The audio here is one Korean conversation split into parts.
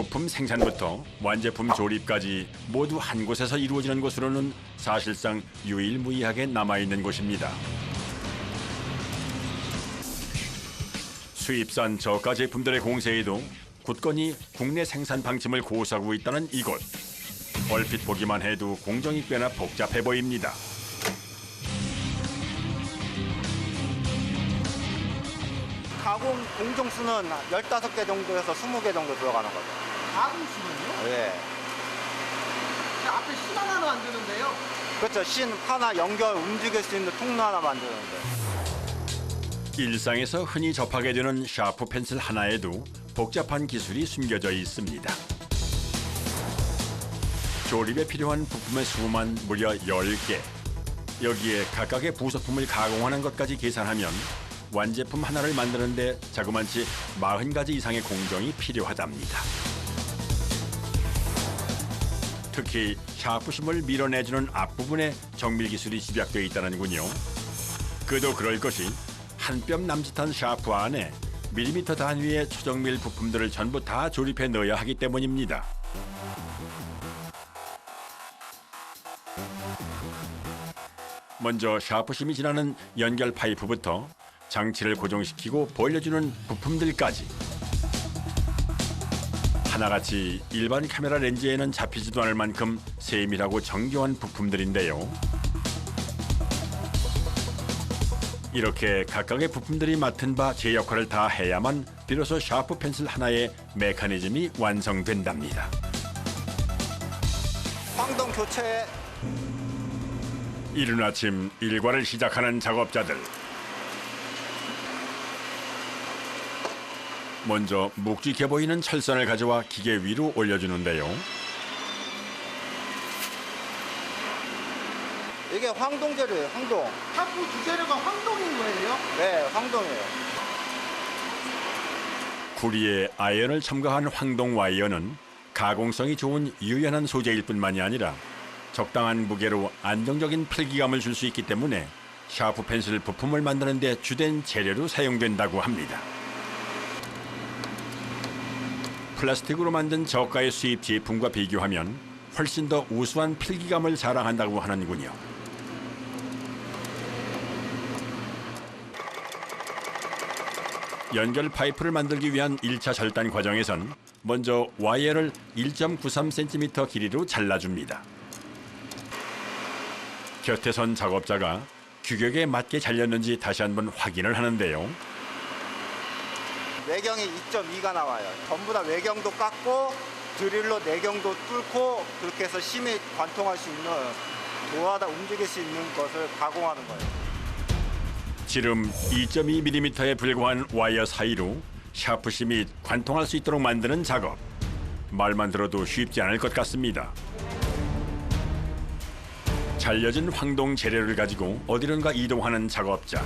부품 생산부터 완제품 조립까지 모두 한 곳에서 이루어지는 곳으로는 사실상 유일무이하게 남아있는 곳입니다. 수입산 저가 제품들의 공세에도 굳건히 국내 생산 방침을 고수하고 있다는 이곳. 얼핏 보기만 해도 공정이 꽤나 복잡해 보입니다. 가공 공정수는 15개 정도에서 20개 정도 들어가는 거죠. 가공수는요? 예. 앞에 신 하나 만드는데요. 그렇죠. 신 하나 연결 움직일 수 있는 통로 하나 만드는데. 일상에서 흔히 접하게 되는 샤프 펜슬 하나에도 복잡한 기술이 숨겨져 있습니다. 조립에 필요한 부품의 수만 무려 10개. 여기에 각각의 부속품을 가공하는 것까지 계산하면 완제품 하나를 만드는데 자그만치 40가지 이상의 공정이 필요하답니다. 특히 샤프심을 밀어내주는 앞부분에 정밀 기술이 집약되어 있다는군요. 그도 그럴 것이 한 뼘 남짓한 샤프 안에 밀리미터 단위의 초정밀 부품들을 전부 다 조립해 넣어야 하기 때문입니다. 먼저 샤프심이 지나는 연결 파이프부터 장치를 고정시키고 벌려주는 부품들까지 하나같이 일반 카메라 렌즈에는 잡히지도 않을 만큼 세밀하고 정교한 부품들인데요. 이렇게 각각의 부품들이 맡은 바 제 역할을 다 해야만 비로소 샤프 펜슬 하나의 메커니즘이 완성된답니다. 황동 교체. 이른 아침 일과를 시작하는 작업자들. 먼저 묵직해 보이는 철선을 가져와 기계 위로 올려주는데요. 이게 황동 재료예요. 황동. 샤프 주재료가 황동인 거예요? 네, 황동이에요. 구리에 아연을 첨가한 황동 와이어는 가공성이 좋은 유연한 소재일 뿐만이 아니라 적당한 무게로 안정적인 필기감을 줄 수 있기 때문에 샤프 펜슬 부품을 만드는 데 주된 재료로 사용된다고 합니다. 플라스틱으로 만든 저가의 수입 제품과 비교하면 훨씬 더 우수한 필기감을 자랑한다고 하는군요. 연결 파이프를 만들기 위한 1차 절단 과정에선 먼저 와이어를 1.93cm 길이로 잘라줍니다. 곁에 선 작업자가 규격에 맞게 잘렸는지 다시 한번 확인을 하는데요. 외경이 2.2가 나와요. 전부 다 외경도 깎고 드릴로 내경도 뚫고 그렇게 해서 심히 관통할 수 있는 도하다 움직일 수 있는 것을 가공하는 거예요. 지름 2.2mm에 불과한 와이어 사이로 샤프심이 관통할 수 있도록 만드는 작업. 말만 들어도 쉽지 않을 것 같습니다. 잘려진 황동 재료를 가지고 어디론가 이동하는 작업자.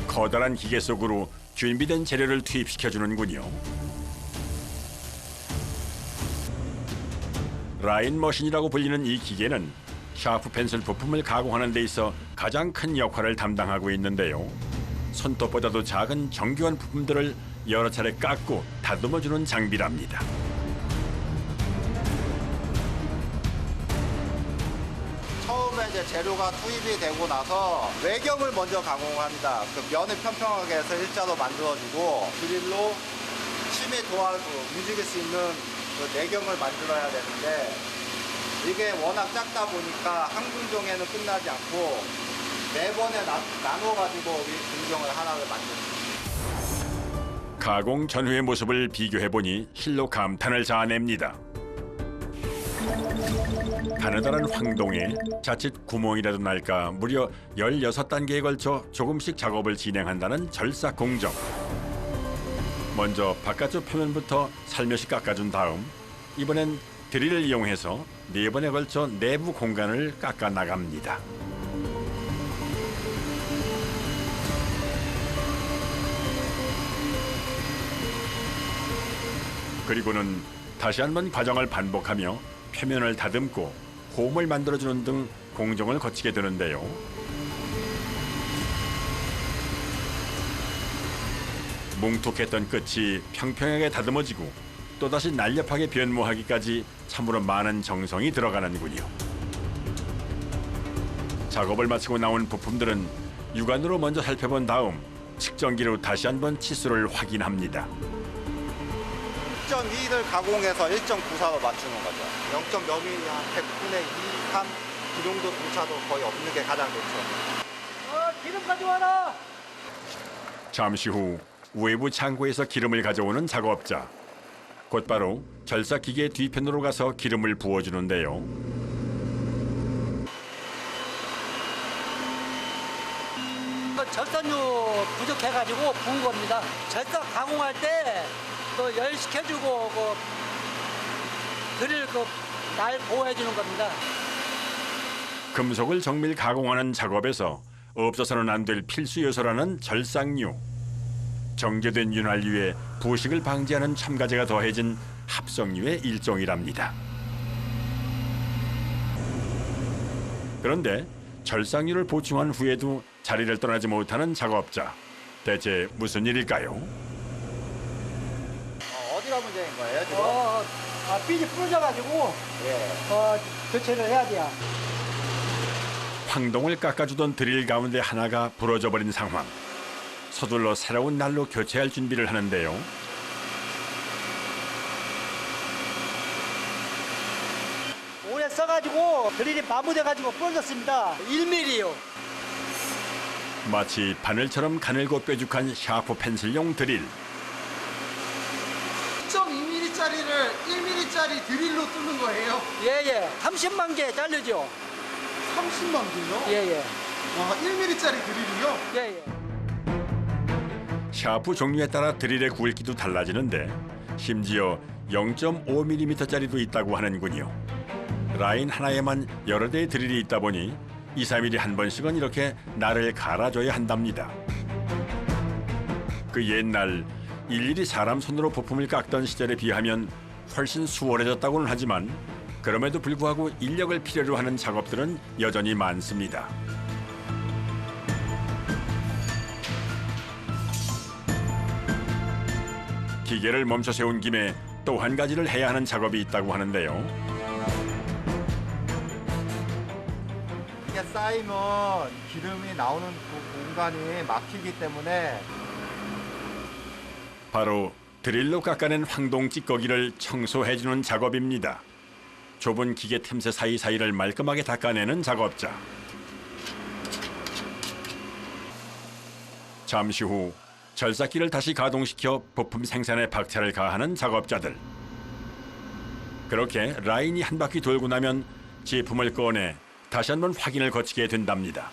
커다란 기계 속으로 준비된 재료를 투입시켜주는군요. 라인 머신이라고 불리는 이 기계는 샤프 펜슬 부품을 가공하는 데 있어 가장 큰 역할을 담당하고 있는데요. 손톱보다도 작은 정교한 부품들을 여러 차례 깎고 다듬어주는 장비랍니다. 처음에 이제 재료가 투입이 되고 나서 외경을 먼저 가공합니다. 그 면을 평평하게 해서 일자로 만들어주고 드릴로 심히 도하고 움직일 수 있는 그 내경을 만들어야 되는데 이게 워낙 작다 보니까 한 공정에는 끝나지 않고 네 번에 나눠가지고 이 공정을 하나를 만듭니다. 가공 전후의 모습을 비교해보니 실로 감탄을 자아냅니다. 가느다란 황동에 자칫 구멍이라도 날까 무려 16단계에 걸쳐 조금씩 작업을 진행한다는 절삭 공정. 먼저 바깥쪽 표면부터 살며시 깎아준 다음 이번엔 드릴을 이용해서 4번에 걸쳐 내부 공간을 깎아 나갑니다. 그리고는 다시 한번 과정을 반복하며 표면을 다듬고 홈을 만들어주는 등 공정을 거치게 되는데요. 뭉툭했던 끝이 평평하게 다듬어지고 또다시 날렵하게 변모하기까지 참으로 많은 정성이 들어가는군요. 작업을 마치고 나온 부품들은 육안으로 먼저 살펴본 다음 측정기로 다시 한번 치수를 확인합니다. 1.2를 가공해서 1.94로 맞추는 거죠. 0. 몇 미리 한 100분의 2, 3, 그 정도 공차도 거의 없는 게 가장 좋죠. 기름 가져와라. 잠시 후 외부 창고에서 기름을 가져오는 작업자. 곧바로 절삭기계 뒤편으로 가서 기름을 부어주는데요. 절산유 부족해가지고 부은 겁니다. 절삭 가공할 때 그 열 식혀주고 드릴 날 보호해주는 겁니다. 금속을 정밀 가공하는 작업에서 없어서는 안 될 필수 요소라는 절삭유. 정제된 윤활유에 부식을 방지하는 첨가제가 더해진 합성유의 일종이랍니다. 그런데 절삭유를 보충한 후에도 자리를 떠나지 못하는 작업자. 대체 무슨 일일까요? 어디가 문제인 거예요, 지금? 핀이 부러져가지고 예. 교체를 해야 돼요. 황동을 깎아주던 드릴 가운데 하나가 부러져 버린 상황. 서둘러 새로운 날로 교체할 준비를 하는데요. 오래 써가지고 드릴이 마모돼가지고 부러졌습니다. 1mm요. 마치 바늘처럼 가늘고 뾰족한 샤프 펜슬용 드릴. 1.2mm짜리를 1mm짜리 드릴로 뚫는 거예요? 예예. 30만 개 자르죠. 30만 개요? 예예. 와, 1mm짜리 드릴이요? 예예. 샤프 종류에 따라 드릴의 굵기도 달라지는데 심지어 0.5mm짜리도 있다고 하는군요. 라인 하나에만 여러 대의 드릴이 있다 보니 2, 3일에 한 번씩은 이렇게 날을 갈아줘야 한답니다. 그 옛날 일일이 사람 손으로 부품을 깎던 시절에 비하면 훨씬 수월해졌다고는 하지만 그럼에도 불구하고 인력을 필요로 하는 작업들은 여전히 많습니다. 기계를 멈춰 세운 김에 또 한 가지를 해야 하는 작업이 있다고 하는데요. 이게 쌓이면 기름이 나오는 그 공간이 막히기 때문에 바로 드릴로 깎아낸 황동 찌꺼기를 청소해주는 작업입니다. 좁은 기계 틈새 사이사이를 말끔하게 닦아내는 작업자. 잠시 후 절삭기를 다시 가동시켜 부품 생산에 박차를 가하는 작업자들. 그렇게 라인이 한 바퀴 돌고 나면 제품을 꺼내 다시 한번 확인을 거치게 된답니다.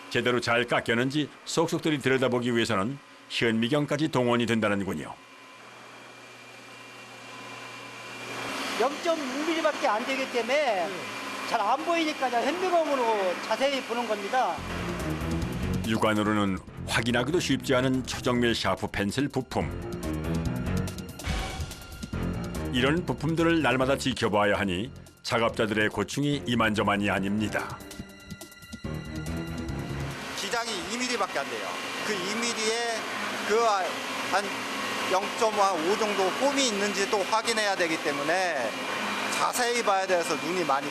제대로 잘 깎였는지 속속들이 들여다보기 위해서는 현미경까지 동원이 된다는군요. 0.6mm밖에 안 되기 때문에 잘 안 보이니까 현미경으로 자세히 보는 겁니다. 육안으로는 확인하기도 쉽지 않은 초정밀 샤프 펜슬 부품. 이런 부품들을 날마다 지켜봐야 하니 작업자들의 고충이 이만저만이 아닙니다. 기장이 2mm밖에 안 돼요. 그 2mm에 그 한 0.5 정도 홈이 있는지 또 확인해야 되기 때문에 자세히 봐야 돼서 눈이 많이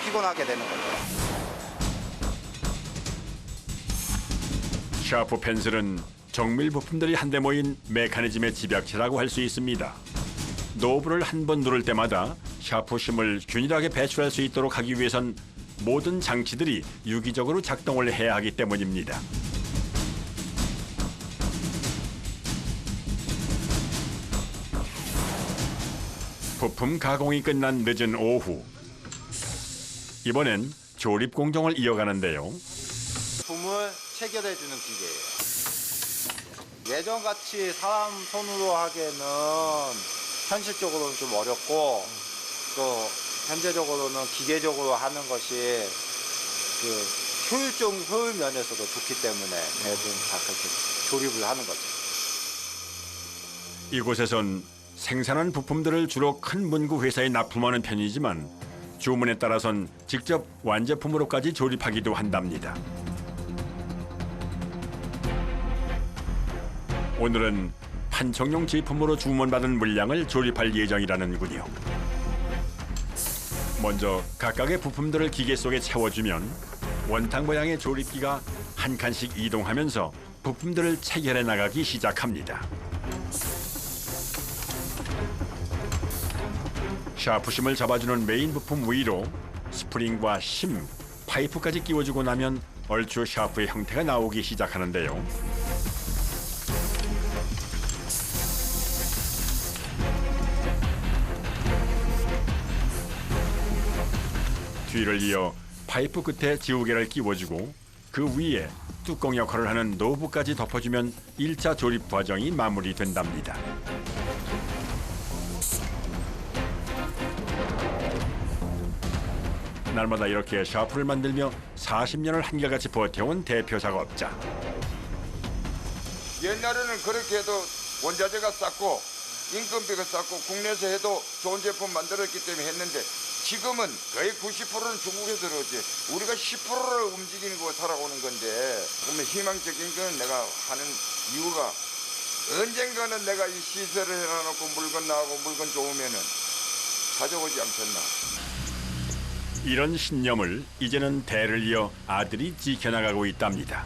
피곤하게 되는 거죠. 샤프 펜슬은 정밀 부품들이 한데 모인 메커니즘의 집약체라고 할 수 있습니다. 노브를 한 번 누를 때마다 샤프심을 균일하게 배출할 수 있도록 하기 위해선 모든 장치들이 유기적으로 작동을 해야 하기 때문입니다. 부품 가공이 끝난 늦은 오후. 이번엔 조립 공정을 이어가는데요. 부품을 체결해주는 기계예요. 예전같이 사람 손으로 하기에는 현실적으로는 좀 어렵고 또 현재적으로는 기계적으로 하는 것이 그 효율 면에서도 좋기 때문에 대부분 다 그렇게 조립을 하는 거죠. 이곳에선 생산한 부품들을 주로 큰 문구 회사에 납품하는 편이지만 주문에 따라선 직접 완제품으로까지 조립하기도 한답니다. 오늘은 판촉용 제품으로 주문받은 물량을 조립할 예정이라는군요. 먼저 각각의 부품들을 기계 속에 채워주면 원탁 모양의 조립기가 한 칸씩 이동하면서 부품들을 체결해 나가기 시작합니다. 샤프심을 잡아주는 메인 부품 위로 스프링과 심, 파이프까지 끼워주고 나면 얼추 샤프의 형태가 나오기 시작하는데요. 뒤를 이어 파이프 끝에 지우개를 끼워주고 그 위에 뚜껑 역할을 하는 노브까지 덮어주면 1차 조립 과정이 마무리된답니다. 날마다 이렇게 샤프를 만들며 40년을 한결같이 버텨온 대표 작업자. 옛날에는 그렇게 해도 원자재가 쌌고 인건비가 쌌고 국내에서 해도 좋은 제품 만들었기 때문에 했는데 지금은 거의 90%는 중국에서 들어오지. 우리가 10%를 움직이는 거 살아오는 건데 그러면 희망적인 건 내가 하는 이유가 언젠가는 내가 이 시설을 해놔놓고 물건 나오고 물건 좋으면은 가져오지 않겠나. 이런 신념을 이제는 대를 이어 아들이 지켜나가고 있답니다.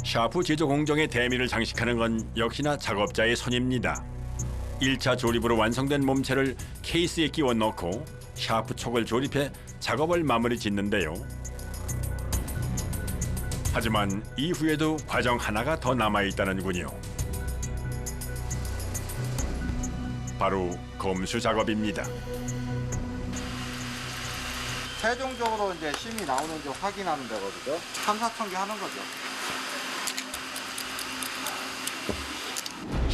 샤프 제조 공정의 대미를 장식하는 건 역시나 작업자의 손입니다. 1차 조립으로 완성된 몸체를 케이스에 끼워 넣고 샤프 촉을 조립해 작업을 마무리 짓는데요. 하지만 이후에도 과정 하나가 더 남아있다는군요. 바로 검수 작업입니다. 최종적으로 이제 심이 나오는지 확인하는 데거든요. 3-4천 개 하는 거죠.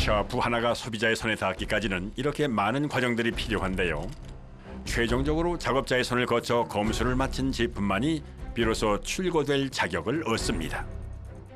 샤프 하나가 소비자의 손에 닿기까지는 이렇게 많은 과정들이 필요한데요. 최종적으로 작업자의 손을 거쳐 검수를 마친 제품만이 비로소 출고될 자격을 얻습니다.